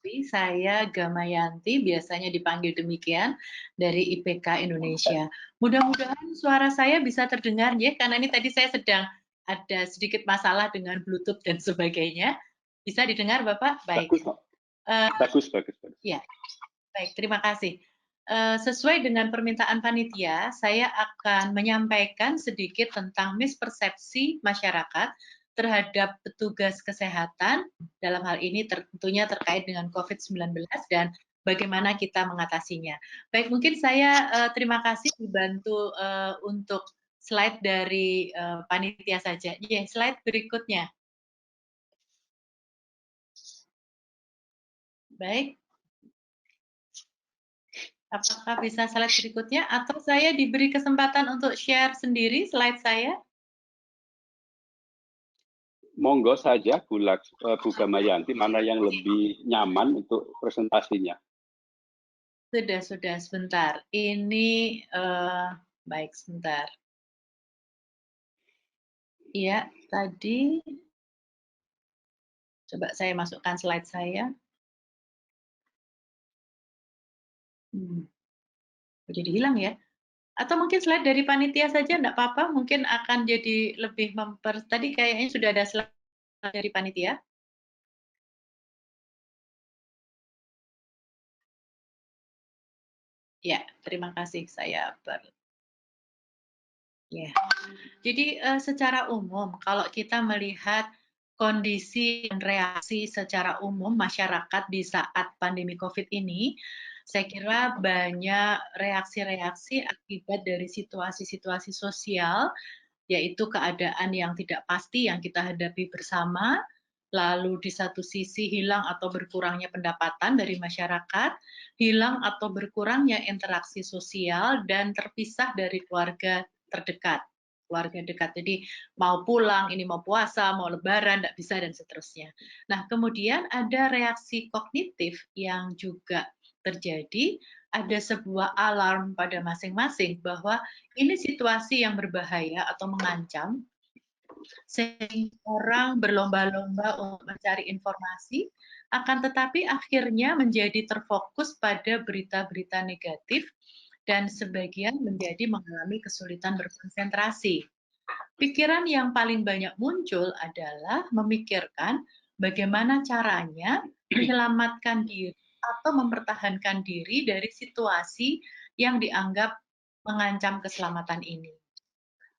Saya Gamayanti, biasanya dipanggil demikian, dari IPK Indonesia. Mudah-mudahan suara saya bisa terdengar ya, karena ini tadi saya sedang ada sedikit masalah dengan Bluetooth dan sebagainya. Bisa didengar Bapak? Baik. Bagus, Pak. Bagus. Ya, baik, terima kasih. Sesuai dengan permintaan panitia, saya akan menyampaikan sedikit tentang mispersepsi masyarakat terhadap petugas kesehatan, dalam hal ini tentunya terkait dengan COVID-19 dan bagaimana kita mengatasinya. Baik, mungkin saya terima kasih dibantu untuk slide dari panitia saja. Ya, slide berikutnya. Baik. Apakah bisa slide berikutnya atau saya diberi kesempatan untuk share sendiri slide saya? Monggo saja Bu Gamayanti, mana yang lebih nyaman untuk presentasinya. Sudah, sebentar. Ini, baik, sebentar. Iya, tadi, coba saya masukkan slide saya. Jadi hilang ya? Atau mungkin slide dari panitia saja, enggak apa-apa, mungkin akan jadi lebih tadi kayaknya sudah ada slide dari panitia. Ya, terima kasih, saya ya. Jadi secara umum kalau kita melihat kondisi dan reaksi secara umum masyarakat di saat pandemi COVID ini, saya kira banyak reaksi-reaksi akibat dari situasi-situasi sosial, yaitu keadaan yang tidak pasti yang kita hadapi bersama, lalu di satu sisi hilang atau berkurangnya pendapatan dari masyarakat, hilang atau berkurangnya interaksi sosial, dan terpisah dari keluarga terdekat, keluarga dekat. Jadi mau pulang, ini mau puasa, mau lebaran, tidak bisa, dan seterusnya. Nah, kemudian ada reaksi kognitif yang juga terjadi, ada sebuah alarm pada masing-masing bahwa ini situasi yang berbahaya atau mengancam, sehingga orang berlomba-lomba untuk mencari informasi, akan tetapi akhirnya menjadi terfokus pada berita-berita negatif dan sebagian menjadi mengalami kesulitan berkonsentrasi. Pikiran yang paling banyak muncul adalah memikirkan bagaimana caranya menyelamatkan diri atau mempertahankan diri dari situasi yang dianggap mengancam keselamatan ini.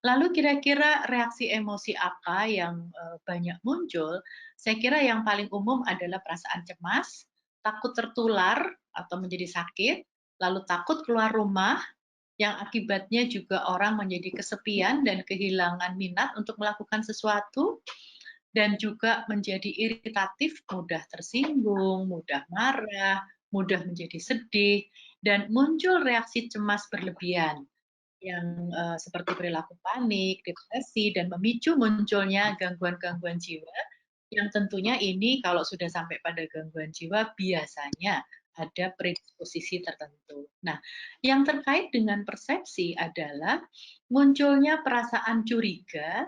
Lalu kira-kira reaksi emosi apa yang banyak muncul? Saya kira yang paling umum adalah perasaan cemas, takut tertular atau menjadi sakit, lalu takut keluar rumah, yang akibatnya juga orang menjadi kesepian dan kehilangan minat untuk melakukan sesuatu, dan juga menjadi iritatif, mudah tersinggung, mudah marah, mudah menjadi sedih, dan muncul reaksi cemas berlebihan yang seperti perilaku panik, depresi, dan memicu munculnya gangguan-gangguan jiwa, yang tentunya ini kalau sudah sampai pada gangguan jiwa biasanya ada predisposisi tertentu. Nah, yang terkait dengan persepsi adalah munculnya perasaan curiga,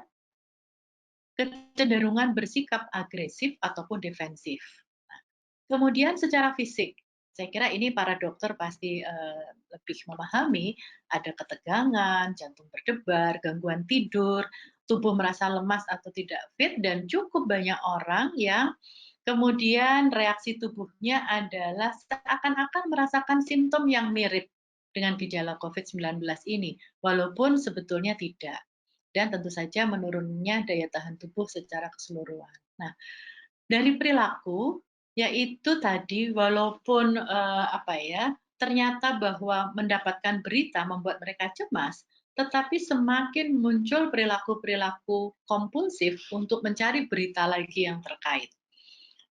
kecenderungan bersikap agresif ataupun defensif. Nah, kemudian secara fisik, saya kira ini para dokter pasti lebih memahami, ada ketegangan, jantung berdebar, gangguan tidur, tubuh merasa lemas atau tidak fit, dan cukup banyak orang yang kemudian reaksi tubuhnya adalah seakan-akan merasakan simptom yang mirip dengan gejala COVID-19 ini, walaupun sebetulnya tidak. Dan tentu saja menurunnya daya tahan tubuh secara keseluruhan. Nah, dari perilaku, yaitu tadi walaupun ternyata bahwa mendapatkan berita membuat mereka cemas, tetapi semakin muncul perilaku-perilaku kompulsif untuk mencari berita lagi yang terkait.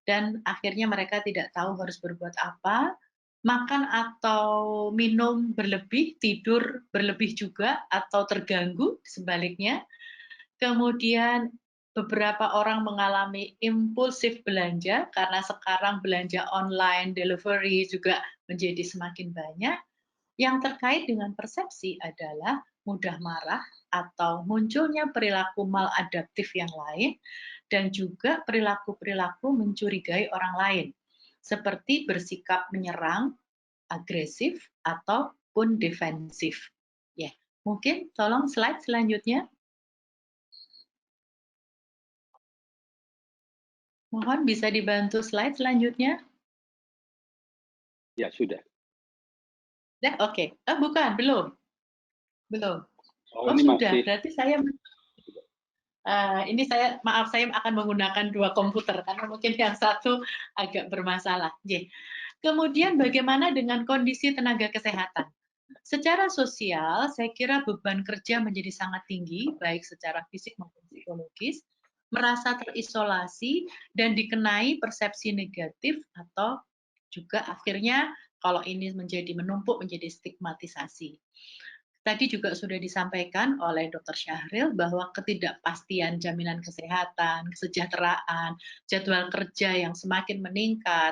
Dan akhirnya mereka tidak tahu harus berbuat apa, makan atau minum berlebih, tidur berlebih juga, atau terganggu sebaliknya. Kemudian beberapa orang mengalami impulsif belanja karena sekarang belanja online, delivery juga menjadi semakin banyak. Yang terkait dengan persepsi adalah mudah marah atau munculnya perilaku maladaptif yang lain, dan juga perilaku-perilaku mencurigai orang lain. seperti bersikap menyerang, agresif, ataupun defensif. Ya, mungkin tolong slide selanjutnya. Mohon bisa dibantu slide selanjutnya. Ya, sudah. Ya, oke. Bukan, belum. Belum. Oh, Oh, ini sudah. masih. Berarti saya ini maaf, saya akan menggunakan dua komputer karena mungkin yang satu agak bermasalah. Kemudian bagaimana dengan kondisi tenaga kesehatan? Secara sosial, saya kira beban kerja menjadi sangat tinggi, baik secara fisik maupun psikologis, merasa terisolasi dan dikenai persepsi negatif atau juga akhirnya kalau ini menumpuk menjadi stigmatisasi. Tadi juga sudah disampaikan oleh Dr. Syahril bahwa ketidakpastian jaminan kesehatan, kesejahteraan, jadwal kerja yang semakin meningkat,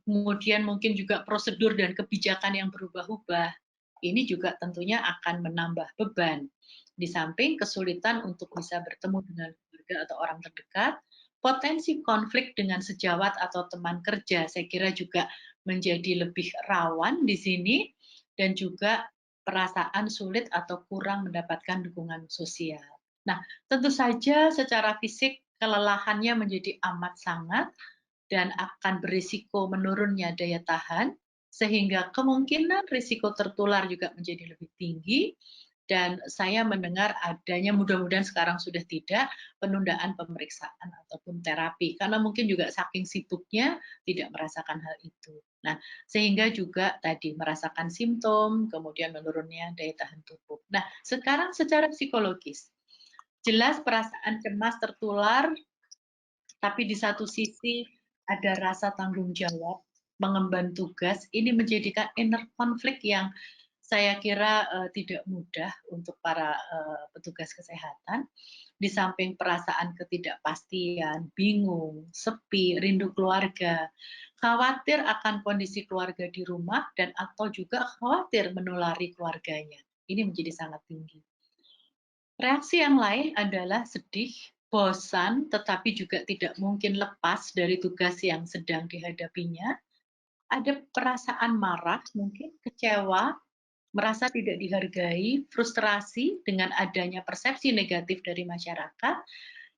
kemudian mungkin juga prosedur dan kebijakan yang berubah-ubah, ini juga tentunya akan menambah beban. Di samping kesulitan untuk bisa bertemu dengan keluarga atau orang terdekat, potensi konflik dengan sejawat atau teman kerja saya kira juga menjadi lebih rawan di sini, dan juga perasaan sulit atau kurang mendapatkan dukungan sosial. Nah, tentu saja secara fisik kelelahannya menjadi amat sangat dan akan berisiko menurunnya daya tahan, sehingga kemungkinan risiko tertular juga menjadi lebih tinggi. Dan saya mendengar adanya, mudah-mudahan sekarang sudah tidak, penundaan pemeriksaan ataupun terapi, karena mungkin juga saking sibuknya tidak merasakan hal itu. Nah, sehingga juga tadi merasakan simptom, kemudian menurunnya daya tahan tubuh. Nah, sekarang secara psikologis, jelas perasaan cemas tertular, tapi di satu sisi ada rasa tanggung jawab, mengemban tugas, ini menjadikan inner konflik yang saya kira tidak mudah untuk para petugas kesehatan. Di samping perasaan ketidakpastian, bingung, sepi, rindu keluarga, khawatir akan kondisi keluarga di rumah, dan atau juga khawatir menulari keluarganya. Ini menjadi sangat tinggi. Reaksi yang lain adalah sedih, bosan, tetapi juga tidak mungkin lepas dari tugas yang sedang dihadapinya. Ada perasaan marah, mungkin kecewa, merasa tidak dihargai, frustrasi dengan adanya persepsi negatif dari masyarakat,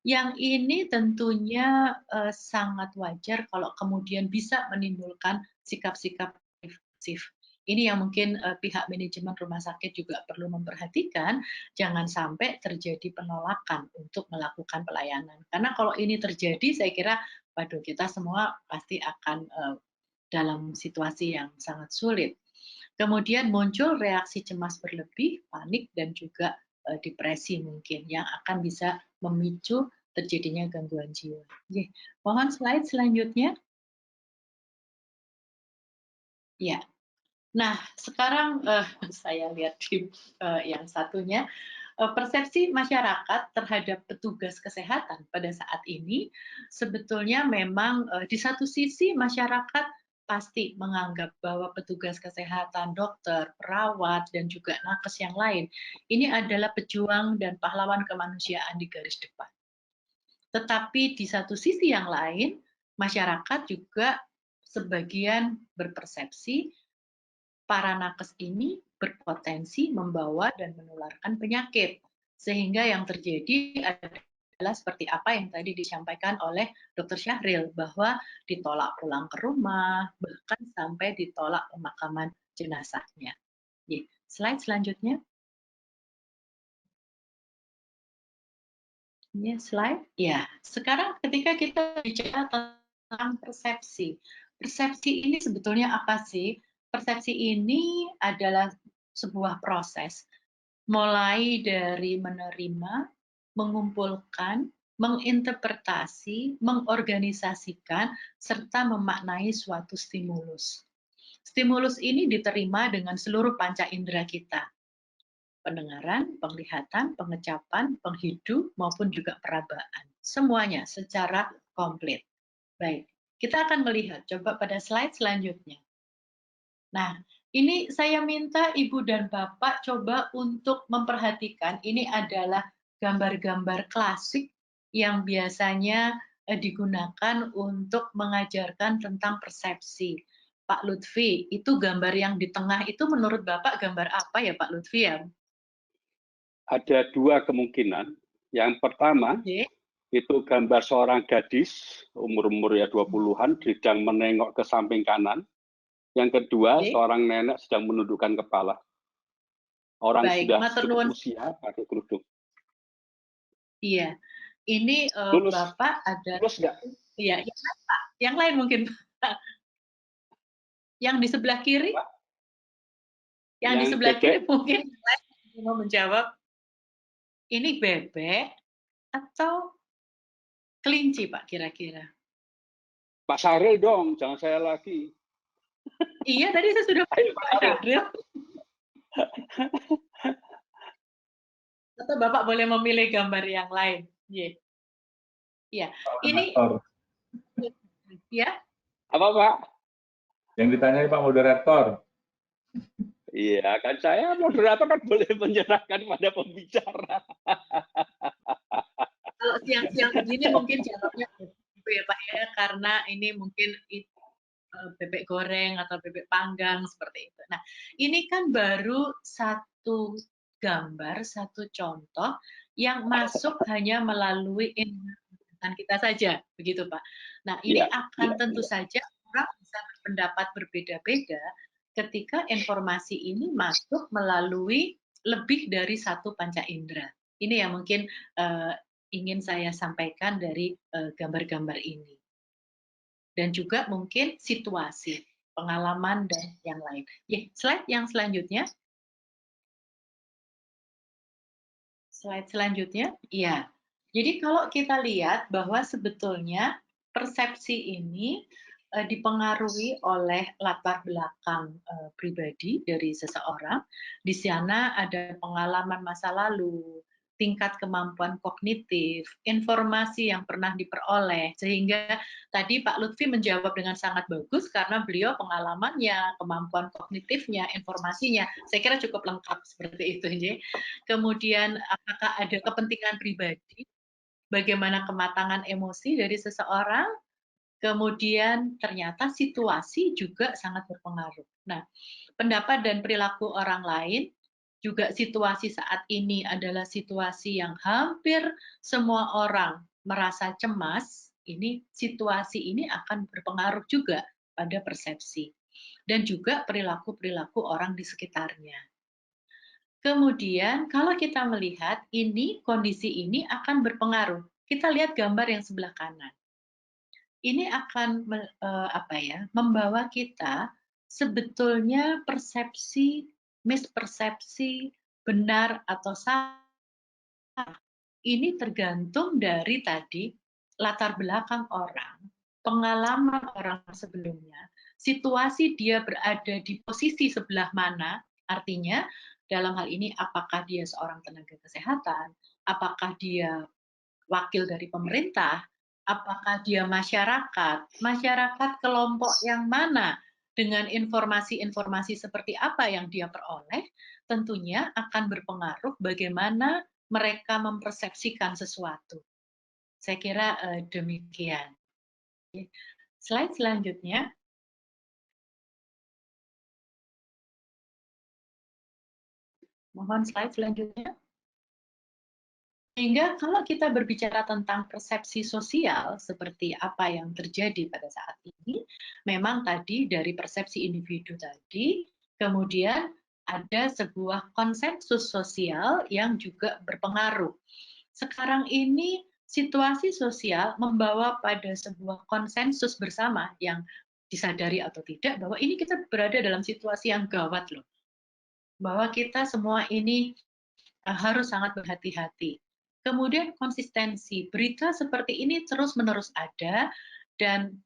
yang ini tentunya sangat wajar kalau kemudian bisa menimbulkan sikap-sikap defensif. Ini yang mungkin pihak manajemen rumah sakit juga perlu memperhatikan, jangan sampai terjadi penolakan untuk melakukan pelayanan. Karena kalau ini terjadi, saya kira, waduh, kita semua pasti akan dalam situasi yang sangat sulit. Kemudian muncul reaksi cemas berlebih, panik, dan juga depresi mungkin yang akan bisa memicu terjadinya gangguan jiwa. Mohon slide selanjutnya. Ya. Nah, sekarang saya lihat di yang satunya, persepsi masyarakat terhadap petugas kesehatan pada saat ini sebetulnya memang di satu sisi masyarakat pasti menganggap bahwa petugas kesehatan, dokter, perawat, dan juga nakes yang lain ini adalah pejuang dan pahlawan kemanusiaan di garis depan. Tetapi di satu sisi yang lain, masyarakat juga sebagian berpersepsi para nakes ini berpotensi membawa dan menularkan penyakit. Sehingga yang terjadi adalah seperti apa yang tadi disampaikan oleh Dr. Syahril, bahwa ditolak pulang ke rumah, bahkan sampai ditolak pemakaman jenazahnya. Slide selanjutnya. Ini slide. Ya, sekarang ketika kita bicara tentang persepsi, persepsi ini sebetulnya apa sih? Persepsi ini adalah sebuah proses, mulai dari menerima, mengumpulkan, menginterpretasi, mengorganisasikan, serta memaknai suatu stimulus. Stimulus ini diterima dengan seluruh panca indera kita, pendengaran, penglihatan, pengecapan, penghidu, maupun juga perabaan. Semuanya secara komplit. Baik, kita akan melihat, coba pada slide selanjutnya. Nah, ini saya minta Ibu dan Bapak coba untuk memperhatikan, ini adalah gambar-gambar klasik yang biasanya digunakan untuk mengajarkan tentang persepsi. Pak Lutfi, itu gambar yang di tengah itu menurut Bapak gambar apa ya Pak Lutfi ya? Ada dua kemungkinan. Yang pertama, Oke. itu gambar seorang gadis, umur-umur ya 20-an, sedang menengok ke samping kanan. Yang kedua, Oke. seorang nenek sedang menundukkan kepala. Orang Baik, sudah matur cukup nuwun. usia, pakai kerudung. Iya, ini Lulus, Bapak ada, lulus nggak? ya, yang lain Pak, yang lain mungkin Pak. Yang di sebelah kiri, Pak, yang di yang sebelah kiri bebek, mungkin yang lain mau menjawab, ini bebek atau kelinci Pak kira-kira? Pak Saril dong, jangan saya lagi. Iya, tadi saya sudah Ayo Pak Pak Saril. Syahril. Atau Bapak boleh memilih gambar yang lain. Iya. Iya. Ini Moderator. ya. Apa Pak? Yang ditanyai Pak Moderator. Iya, kan saya moderator kan boleh menyerahkan pada pembicara. Kalau siang-siang begini mungkin jawabnya gitu ya Pak ya, karena ini mungkin bebek goreng atau bebek panggang seperti itu. Nah, ini kan baru satu gambar, satu contoh yang masuk hanya melalui ingatan kita saja, begitu Pak. Nah, ini Iya, akan tentu saja orang bisa berpendapat berbeda-beda ketika informasi ini masuk melalui lebih dari satu panca indera. Ini yang mungkin ingin saya sampaikan dari gambar-gambar ini. Dan juga mungkin situasi, pengalaman, dan yang lain. Slide yang selanjutnya. Slide selanjutnya. Ya. Jadi kalau kita lihat bahwa sebetulnya persepsi ini dipengaruhi oleh latar belakang pribadi dari seseorang. Di sana ada pengalaman masa lalu, tingkat kemampuan kognitif, informasi yang pernah diperoleh, sehingga tadi Pak Lutfi menjawab dengan sangat bagus karena beliau pengalamannya, kemampuan kognitifnya, informasinya, saya kira cukup lengkap seperti itu. Kemudian apakah ada kepentingan pribadi, bagaimana kematangan emosi dari seseorang, kemudian ternyata situasi juga sangat berpengaruh. Nah, pendapat dan perilaku orang lain, juga situasi saat ini adalah situasi yang hampir semua orang merasa cemas, ini situasi ini akan berpengaruh juga pada persepsi dan juga perilaku-perilaku orang di sekitarnya. Kemudian kalau kita melihat ini kondisi ini akan berpengaruh. Kita lihat gambar yang sebelah kanan. Ini akan membawa kita sebetulnya persepsi, mispersepsi, benar atau salah. Ini tergantung dari tadi latar belakang orang, pengalaman orang sebelumnya, situasi dia berada di posisi sebelah mana, artinya dalam hal ini apakah dia seorang tenaga kesehatan, apakah dia wakil dari pemerintah, apakah dia masyarakat kelompok yang mana dengan informasi-informasi seperti apa yang dia peroleh, tentunya akan berpengaruh bagaimana mereka mempersepsikan sesuatu. Saya kira demikian. Slide selanjutnya. Mohon slide selanjutnya. Sehingga kalau kita berbicara tentang persepsi sosial seperti apa yang terjadi pada saat ini, memang tadi dari persepsi individu tadi, kemudian ada sebuah konsensus sosial yang juga berpengaruh. Sekarang ini situasi sosial membawa pada sebuah konsensus bersama yang disadari atau tidak bahwa ini kita berada dalam situasi yang gawat loh. Bahwa kita semua ini harus sangat berhati-hati. Kemudian konsistensi, berita seperti ini terus-menerus ada dan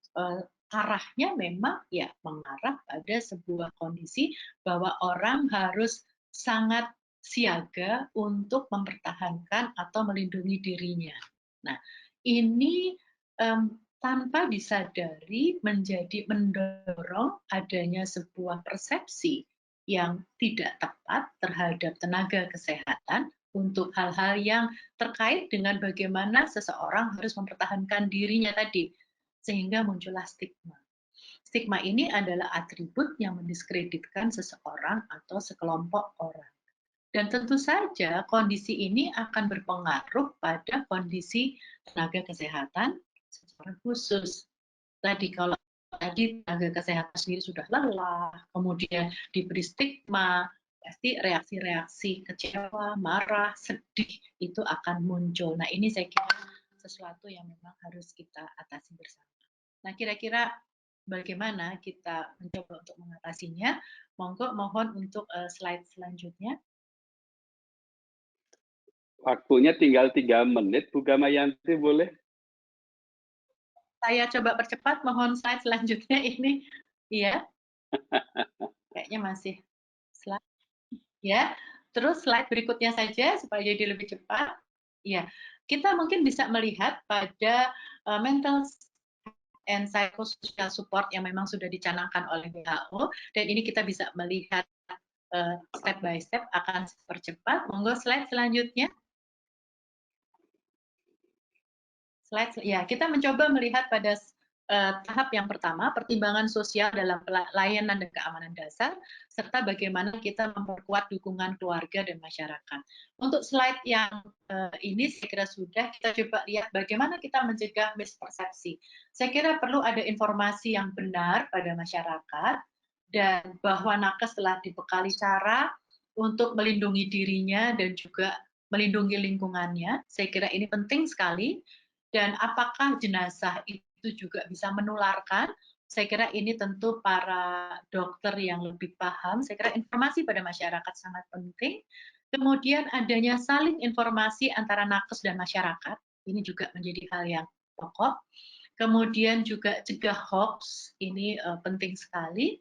arahnya memang ya mengarah pada sebuah kondisi bahwa orang harus sangat siaga untuk mempertahankan atau melindungi dirinya. Nah, ini tanpa disadari menjadi mendorong adanya sebuah persepsi yang tidak tepat terhadap tenaga kesehatan untuk hal-hal yang terkait dengan bagaimana seseorang harus mempertahankan dirinya tadi, sehingga muncullah stigma. Stigma ini adalah atribut yang mendiskreditkan seseorang atau sekelompok orang. Dan tentu saja kondisi ini akan berpengaruh pada kondisi tenaga kesehatan secara khusus. Tadi kalau tadi tenaga kesehatan sendiri sudah lelah, kemudian diberi stigma, pasti reaksi-reaksi kecewa, marah, sedih itu akan muncul. Nah, ini saya kira sesuatu yang memang harus kita atasi bersama. Nah, kira-kira bagaimana kita mencoba untuk mengatasinya? Monggo mohon untuk slide selanjutnya. Waktunya tinggal 3 menit, Bu Gamayanti boleh? Saya coba percepat, mohon slide selanjutnya ini. Iya. Kayaknya masih slide. Ya. Terus slide berikutnya saja supaya jadi lebih cepat. Ya. Kita mungkin bisa melihat pada mental and psychosocial support yang memang sudah dicanangkan oleh WHO, dan ini kita bisa melihat step by step akan percepat. Monggo slide selanjutnya. Slide ya, kita mencoba melihat pada tahap yang pertama, pertimbangan sosial dalam pelayanan dan keamanan dasar, serta bagaimana kita memperkuat dukungan keluarga dan masyarakat. Untuk slide yang ini saya kira sudah, kita coba lihat bagaimana kita mencegah mispersepsi. Saya kira perlu ada informasi yang benar pada masyarakat, dan bahwa nakes telah dibekali cara untuk melindungi dirinya dan juga melindungi lingkungannya. Saya kira ini penting sekali. Dan apakah jenazah itu juga bisa menularkan? Saya kira ini tentu para dokter yang lebih paham. Saya kira informasi pada masyarakat sangat penting. Kemudian adanya saling informasi antara nakes dan masyarakat. Ini juga menjadi hal yang pokok. Kemudian juga cegah hoax, ini penting sekali.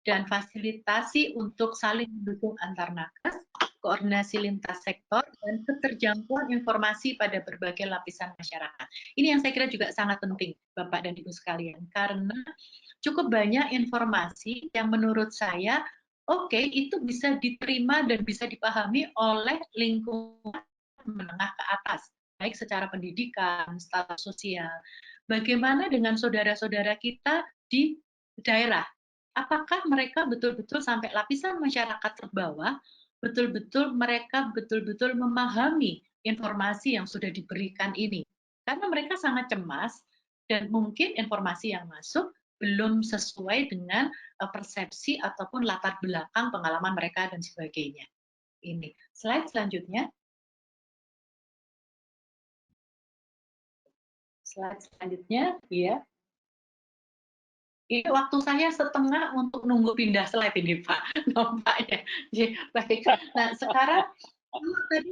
Dan fasilitasi untuk saling mendukung antar nakes, koordinasi lintas sektor, dan keterjangkauan informasi pada berbagai lapisan masyarakat. Ini yang saya kira juga sangat penting, Bapak dan Ibu sekalian, karena cukup banyak informasi yang menurut saya, oke, itu bisa diterima dan bisa dipahami oleh lingkungan menengah ke atas, baik secara pendidikan, status sosial. Bagaimana dengan saudara-saudara kita di daerah? Apakah mereka betul-betul sampai lapisan masyarakat terbawah, betul-betul mereka betul-betul memahami informasi yang sudah diberikan ini? Karena mereka sangat cemas dan mungkin informasi yang masuk belum sesuai dengan persepsi ataupun latar belakang pengalaman mereka dan sebagainya. Ini slide selanjutnya. Slide selanjutnya, ya. Ini waktu saya setengah untuk nunggu pindah slide ini, Pak. Nampaknya. Baik. Nah, sekarang tadi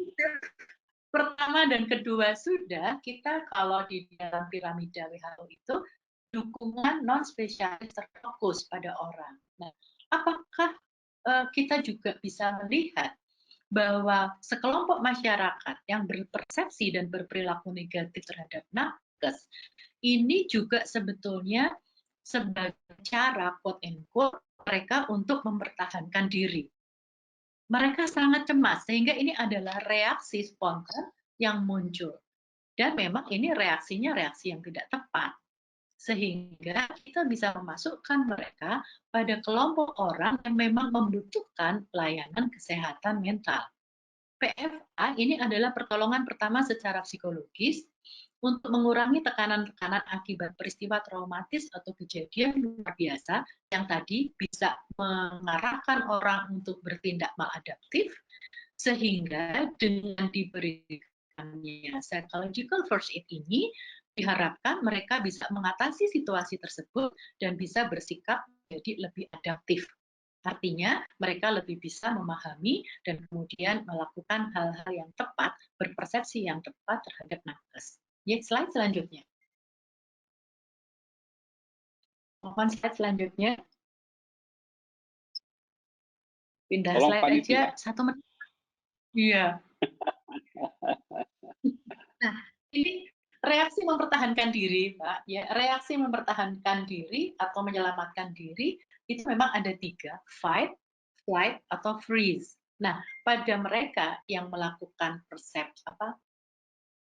pertama dan kedua sudah, kita kalau di dalam piramida WHO itu dukungan non spesialis terfokus pada orang. Nah, apakah kita juga bisa melihat bahwa sekelompok masyarakat yang berpersepsi dan berperilaku negatif terhadap nakes ini juga sebetulnya sebagai cara quote and quote mereka untuk mempertahankan diri. Mereka sangat cemas sehingga ini adalah reaksi spontan yang muncul. Dan memang ini reaksinya reaksi yang tidak tepat. Sehingga kita bisa memasukkan mereka pada kelompok orang yang memang membutuhkan pelayanan kesehatan mental. PFA ini adalah pertolongan pertama secara psikologis untuk mengurangi tekanan-tekanan akibat peristiwa traumatis atau kejadian luar biasa yang tadi bisa mengarahkan orang untuk bertindak maladaptif, sehingga dengan diberikannya psychological first aid ini diharapkan mereka bisa mengatasi situasi tersebut dan bisa bersikap menjadi lebih adaptif. Artinya mereka lebih bisa memahami dan kemudian melakukan hal-hal yang tepat, berpersepsi yang tepat terhadap nakes. Ya, slide selanjutnya. Mohon slide selanjutnya. Pindah Tolong slide panitia. aja 1 menit. Iya. Nah, ini reaksi mempertahankan diri, Pak. Ya, reaksi mempertahankan diri atau menyelamatkan diri itu memang ada 3, fight, flight, atau freeze. Nah, pada mereka yang melakukan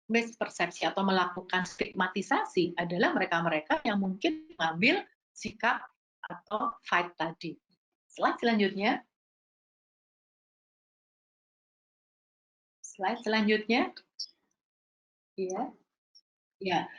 mispersepsi atau melakukan stigmatisasi adalah mereka-mereka yang mungkin mengambil sikap atau fight tadi. Slide selanjutnya. Slide selanjutnya. Ya. Ya.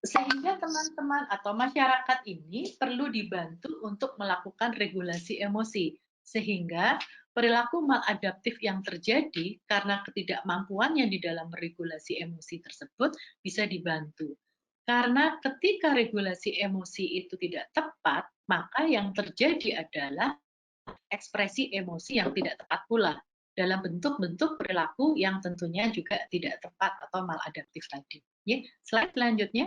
Sehingga teman-teman atau masyarakat ini perlu dibantu untuk melakukan regulasi emosi. Sehingga perilaku maladaptif yang terjadi karena ketidakmampuannya di dalam regulasi emosi tersebut bisa dibantu. Karena ketika regulasi emosi itu tidak tepat, maka yang terjadi adalah ekspresi emosi yang tidak tepat pula dalam bentuk-bentuk perilaku yang tentunya juga tidak tepat atau maladaptif tadi. Ya, slide selanjutnya.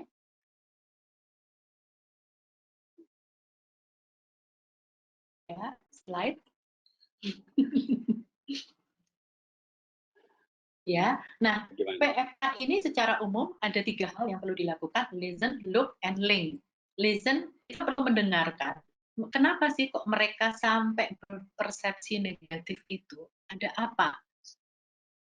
Ya, slide. Ya, nah PFK ini secara umum ada 3 hal yang perlu dilakukan: listen, look, and link. Listen, kita perlu mendengarkan. Kenapa sih kok mereka sampai berpersepsi negatif itu? Ada apa?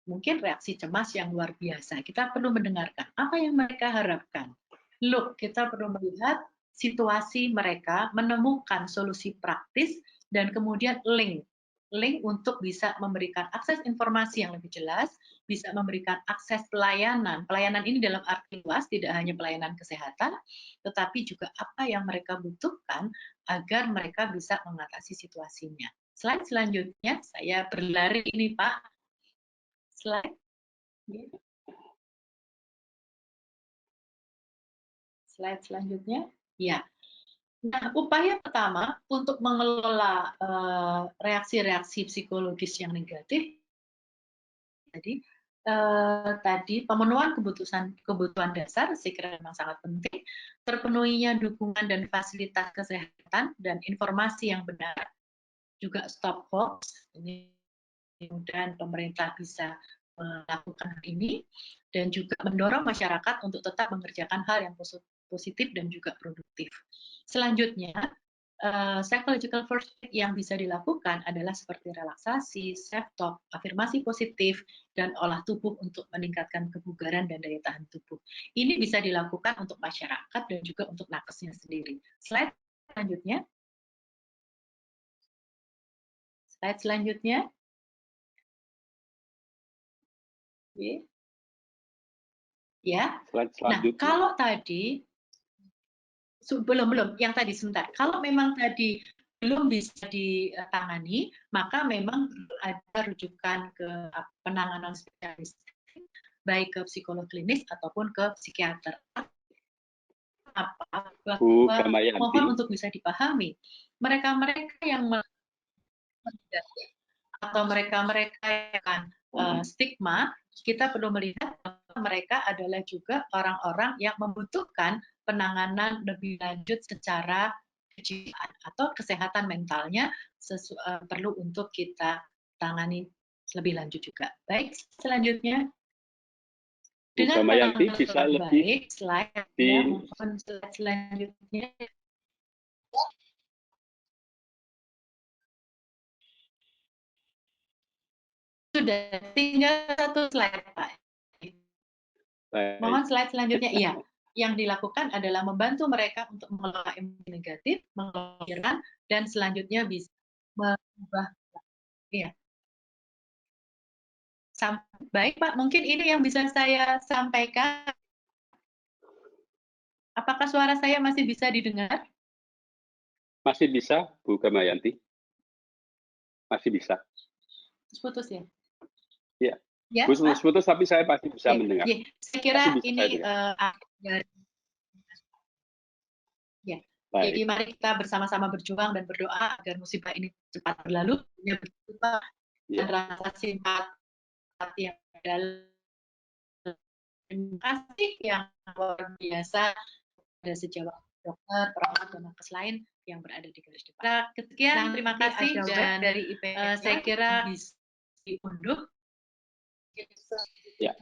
Mungkin reaksi cemas yang luar biasa. Kita perlu mendengarkan apa yang mereka harapkan. Look, kita perlu melihat situasi mereka, menemukan solusi praktis, dan kemudian link untuk bisa memberikan akses informasi yang lebih jelas, bisa memberikan akses pelayanan. Pelayanan ini dalam arti luas, tidak hanya pelayanan kesehatan, tetapi juga apa yang mereka butuhkan agar mereka bisa mengatasi situasinya. Slide selanjutnya, saya berlari ini Pak. Slide. Slide selanjutnya. Ya. Nah, upaya pertama untuk mengelola reaksi-reaksi psikologis yang negatif tadi pemenuhan kebutuhan dasar saya kira memang sangat penting, terpenuhinya dukungan dan fasilitas kesehatan dan informasi yang benar, juga stop hoax. Ini mudah-mudahan pemerintah bisa melakukan hal ini, dan juga mendorong masyarakat untuk tetap mengerjakan hal yang positif dan juga produktif. Selanjutnya, psychological first aid yang bisa dilakukan adalah seperti relaksasi, self-talk, afirmasi positif, dan olah tubuh untuk meningkatkan kebugaran dan daya tahan tubuh. Ini bisa dilakukan untuk masyarakat dan juga untuk nakesnya sendiri. Slide selanjutnya. Slide selanjutnya. Ya. Nah, kalau tadi belum yang tadi sebentar. Kalau memang tadi belum bisa ditangani, maka memang ada rujukan ke penanganan spesialis, baik ke psikolog klinis ataupun ke psikiater. Mohon untuk bisa dipahami, mereka-mereka yang atau mereka-mereka yang stigma, kita perlu melihat mereka adalah juga orang-orang yang membutuhkan penanganan lebih lanjut secara kejiwaan atau kesehatan mentalnya perlu untuk kita tangani lebih lanjut juga. Baik, selanjutnya. Dengan bisa lebih slide selanjutnya. Sudah tinggal satu slide, Pak. Mohon slide selanjutnya. Iya, yang dilakukan adalah membantu mereka untuk mengelola emosi negatif, mengelola, dan selanjutnya bisa mengubah. Iya. Baik, Pak. Mungkin ini yang bisa saya sampaikan. Apakah suara saya masih bisa didengar? Masih bisa, Bu Gamayanti. Masih bisa. Putus ya? Iya. Ya, putus, tapi saya pasti bisa mendengar. Ya, saya kira ini ya. Jadi mari kita bersama-sama berjuang dan berdoa agar musibah ini cepat berlalu, berubah dan rasa simpati yang dalam. Terima kasih yang luar biasa pada sejawat dokter, perawat, dan nakes lain yang berada di garis depan. Sekian, terima kasih, dan dari IPK saya kira bisa diunduh. Ya.